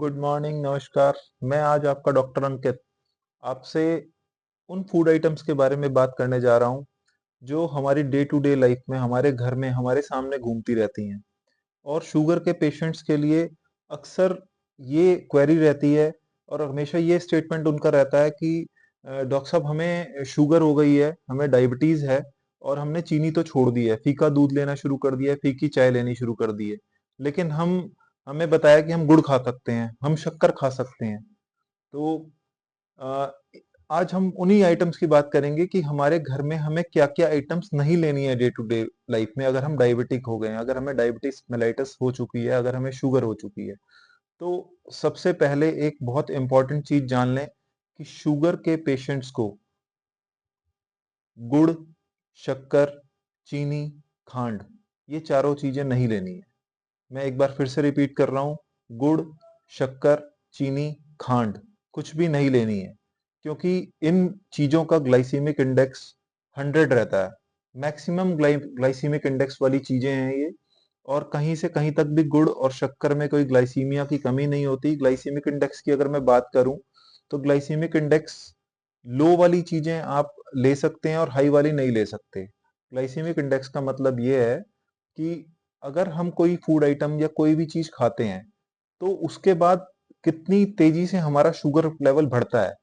Good morning, नमस्कार। मैं आज आपका डॉक्टर अंकित आपसे उन फूड आइटम्स के बारे में बात करने जा रहा हूँ जो हमारी डे टू डे लाइफ में हमारे घर में हमारे सामने घूमती रहती हैं। और शुगर के पेशेंट्स के लिए अक्सर ये क्वेरी रहती है और हमेशा ये स्टेटमेंट उनका रहता है कि डॉक्टर साहब, हमें शुगर हो गई है, हमें डायबिटीज है और हमने चीनी तो छोड़ दी है, फीका दूध लेना शुरू कर दिया है, फीकी चाय लेनी शुरू कर दी है, लेकिन हम हमें बताया कि हम गुड़ खा सकते हैं, हम शक्कर खा सकते हैं। तो अ, आज हम उन्हीं आइटम्स की बात करेंगे कि हमारे घर में हमें क्या-क्या आइटम्स नहीं लेनी है डे टू डे लाइफ में, अगर हम डायबिटिक हो गए हैं, अगर हमें डायबिटिस मेलाइटस हो चुकी है, अगर हमें शुगर हो चुकी है। तो सबसे पहले एक बहुत इंपॉर्टेंट चीज जान लें कि शुगर के पेशेंट्स को गुड़, शक्कर, चीनी, खांड, ये चारों चीजें नहीं लेनी है। मैं एक बार फिर से रिपीट कर रहा हूँ, गुड़, शक्कर, चीनी, खांड कुछ भी नहीं लेनी है, क्योंकि इन चीजों का ग्लाइसीमिक इंडेक्स 100 रहता है। मैक्सिमम ग्लाइसीमिक इंडेक्स वाली चीजें हैं ये। और कहीं से कहीं तक भी गुड़ और शक्कर में कोई ग्लाइसीमिया की कमी नहीं होती। ग्लाइसीमिक इंडेक्स की अगर मैं बात करूं तो ग्लाइसीमिक इंडेक्स लो वाली चीजें आप ले सकते हैं और हाई वाली नहीं ले सकते। ग्लाइसीमिक इंडेक्स का मतलब ये है कि अगर हम कोई फूड आइटम या कोई भी चीज खाते हैं तो उसके बाद कितनी तेजी से हमारा शुगर लेवल बढ़ता है।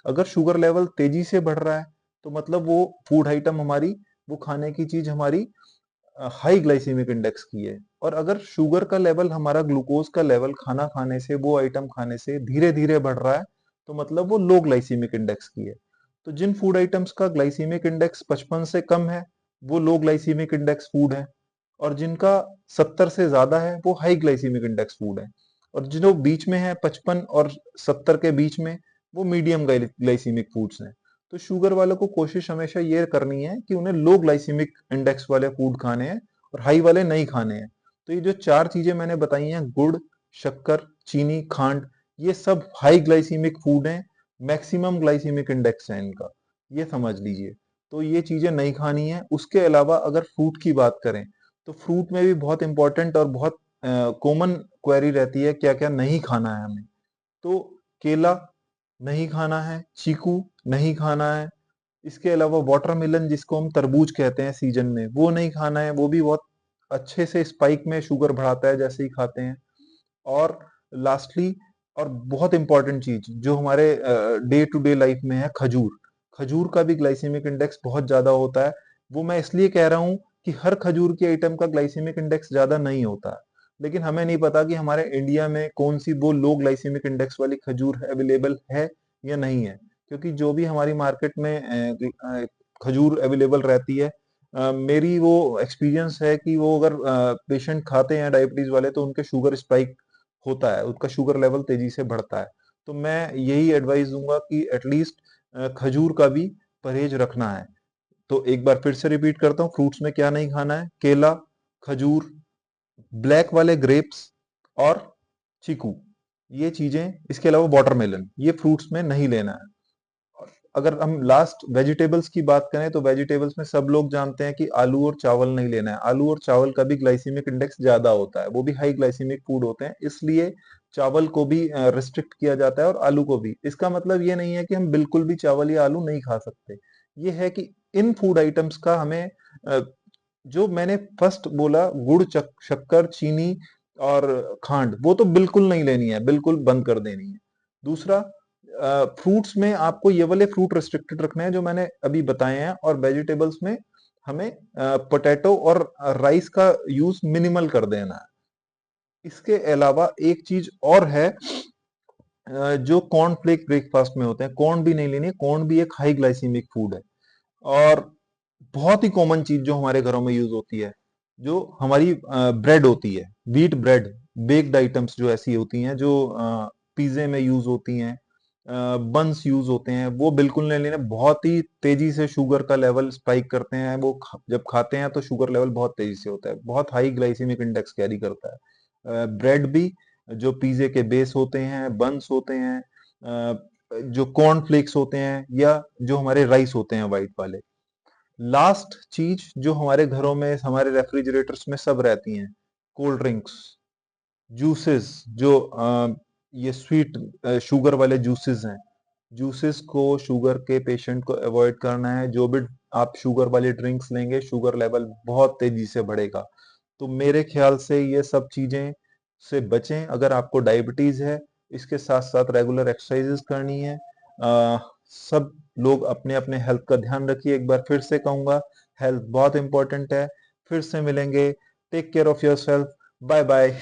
अगर शुगर लेवल तेजी से बढ़ रहा है तो मतलब वो फूड आइटम हमारी, वो खाने की चीज हमारी हाई ग्लाइसीमिक इंडेक्स की है। और अगर शुगर का लेवल, हमारा ग्लूकोज का लेवल खाना खाने से, वो आइटम खाने से धीरे धीरे बढ़ रहा है तो मतलब वो लो ग्लाइसीमिक इंडेक्स की है। तो जिन फूड आइटम्स का ग्लाइसीमिक इंडेक्स 55 से कम है वो लो ग्लाइसीमिक इंडेक्स फूड है, और जिनका 70 से ज्यादा है वो हाई ग्लाइसीमिक इंडेक्स फूड है। और जो बीच में है 55 और 70 के बीच में, वो मीडियम ग्लाइसीमिक फूड्स हैं। तो शुगर वालों को कोशिश हमेशा ये करनी है कि उन्हें लो ग्लाइसीमिक इंडेक्स वाले फूड खाने हैं और हाई वाले नहीं खाने हैं। तो ये जो चार चीजें मैंने बताई हैं, गुड़, शक्कर, चीनी, खांड, ये सब हाई ग्लाइसीमिक फूड हैं। मैक्सिमम ग्लाइसीमिक इंडेक्स है इनका, ये समझ लीजिए। तो ये चीजें नहीं खानी है। उसके अलावा अगर फ्रूट की बात करें तो फ्रूट में भी बहुत इंपॉर्टेंट और बहुत कॉमन क्वेरी रहती है, क्या क्या नहीं खाना है हमें। तो केला नहीं खाना है, चीकू नहीं खाना है, इसके अलावा वाटरमेलन जिसको हम तरबूज कहते हैं सीजन में, वो नहीं खाना है, वो भी बहुत अच्छे से स्पाइक में शुगर बढ़ाता है जैसे ही खाते हैं। और लास्टली, और बहुत इंपॉर्टेंट चीज जो हमारे डे टू डे लाइफ में है, खजूर। खजूर का भी ग्लाइसेमिक इंडेक्स बहुत ज्यादा होता है। वो मैं इसलिए कह रहा हूँ कि हर खजूर के आइटम का ग्लाइसेमिक इंडेक्स ज्यादा नहीं होता, लेकिन हमें नहीं पता कि हमारे इंडिया में कौन सी वो लो ग्लाइसेमिक इंडेक्स वाली खजूर अवेलेबल है या नहीं है। क्योंकि जो भी हमारी मार्केट में खजूर अवेलेबल रहती है, मेरी वो एक्सपीरियंस है कि वो अगर पेशेंट खाते हैं डायबिटीज वाले तो उनके शुगर स्पाइक होता है, उनका शुगर लेवल तेजी से बढ़ता है। तो मैं यही एडवाइस दूंगा कि एटलीस्ट खजूर का भी परहेज रखना है। तो एक बार फिर से रिपीट करता हूँ, फ्रूट्स में क्या नहीं खाना है, केला, खजूर, ब्लैक वाले ग्रेप्स और चीकू, ये चीजें। इसके अलावा वाटरमेलन, ये फ्रूट्स में नहीं लेना है। अगर हम लास्ट वेजिटेबल्स की बात करें तो वेजिटेबल्स में सब लोग जानते हैं कि आलू और चावल नहीं लेना है। आलू और चावल का भी ग्लाइसीमिक इंडेक्स ज्यादा होता है, वो भी हाई ग्लाइसीमिक फूड होते हैं, इसलिए चावल को भी रिस्ट्रिक्ट किया जाता है और आलू को भी। इसका मतलब ये नहीं है कि हम बिल्कुल भी चावल या आलू नहीं खा सकते। ये है कि इन फूड आइटम्स का हमें जो मैंने फर्स्ट बोला, गुड़, शक्कर, चीनी और खांड, वो तो बिल्कुल नहीं लेनी है, बिल्कुल बंद कर देनी है। दूसरा, फ्रूट्स में आपको ये वाले फ्रूट रिस्ट्रिक्टेड रखने हैं जो मैंने अभी बताए हैं, और वेजिटेबल्स में हमें पोटैटो और राइस का यूज मिनिमल कर देना है। इसके अलावा एक चीज और है, जो कॉर्न फ्लेक ब्रेकफास्ट में होते हैं, कॉर्न भी नहीं लेनी है। कॉर्न भी एक हाई ग्लाइसीमिक फूड है। और बहुत ही कॉमन चीज जो हमारे घरों में यूज होती है, जो हमारी ब्रेड होती है, व्हीट ब्रेड, बेक्ड आइटम्स जो ऐसी होती हैं जो पिज्जे में यूज होती हैं, बंस यूज होते हैं, वो बिल्कुल नहीं लेने। बहुत ही तेजी से शुगर का लेवल स्पाइक करते हैं वो, जब खाते हैं तो शुगर लेवल बहुत तेजी से होता है, बहुत हाई ग्लाइसेमिक इंडेक्स कैरी करता है। ब्रेड भी, जो पिज्जे के बेस होते हैं, बंस होते हैं, जो कॉर्न फ्लेक्स होते हैं, या जो हमारे राइस होते हैं व्हाइट वाले। लास्ट चीज जो हमारे घरों में, हमारे रेफ्रिजरेटर्स में सब रहती हैं, कोल्ड ड्रिंक्स, जूसेस, जो ये स्वीट शुगर वाले जूसेस हैं, जूसेस को शुगर के पेशेंट को अवॉइड करना है। जो भी आप शुगर वाली ड्रिंक्स लेंगे, शुगर लेवल बहुत तेजी से बढ़ेगा। तो मेरे ख्याल से ये सब चीजें से बचें। अगर आपको डायबिटीज है, इसके साथ साथ रेगुलर एक्सरसाइजेस करनी है। सब लोग अपने अपने हेल्थ का ध्यान रखिए। एक बार फिर से कहूंगा, हेल्थ बहुत इंपॉर्टेंट है। फिर से मिलेंगे। Take care of yourself. Bye bye.